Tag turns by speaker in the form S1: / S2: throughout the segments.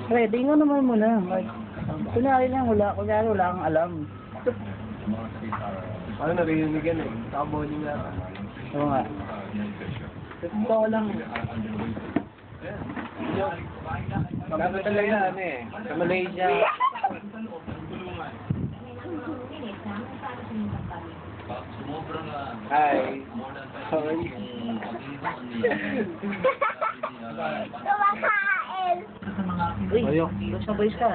S1: Pre, tingnan naman muna. Kunyari wala kang alam.
S2: Ano narinig yan eh? Nakaboning nga.
S1: Oo nga. Totoo lang.
S2: Dapat talaga ano eh. Sa Malaysia. Hi. Sorry.
S1: Uy,
S3: Ayo.
S1: basta boys ka.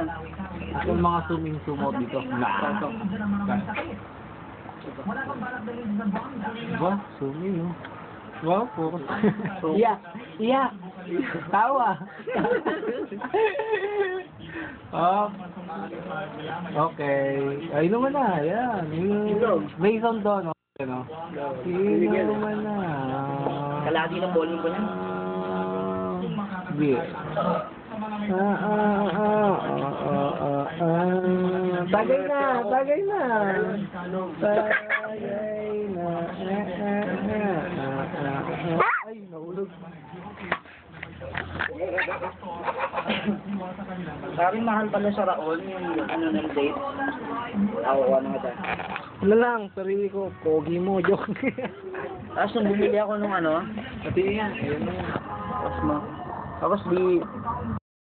S3: Yung mga sumo dito. Ba? Suming, no? Wow, po. Iya. Iya. Tawa. Oh. Okay. Ay naman na. Yan. Based on doon. Ano? Hindi naman na.
S1: Kalahati ng volume ko niyan.
S3: Hindi. Bagay na. Bagay na. Ay, nahulog.
S1: Sabi mahal pala sa Raon yung ano ng date. Awa na nga.
S3: Wala lang, sarili ko. Pogi mo, joke.
S1: Tapos nung bumili ako nung ano,
S3: Pati yan. Ayun na yan.
S1: tapos di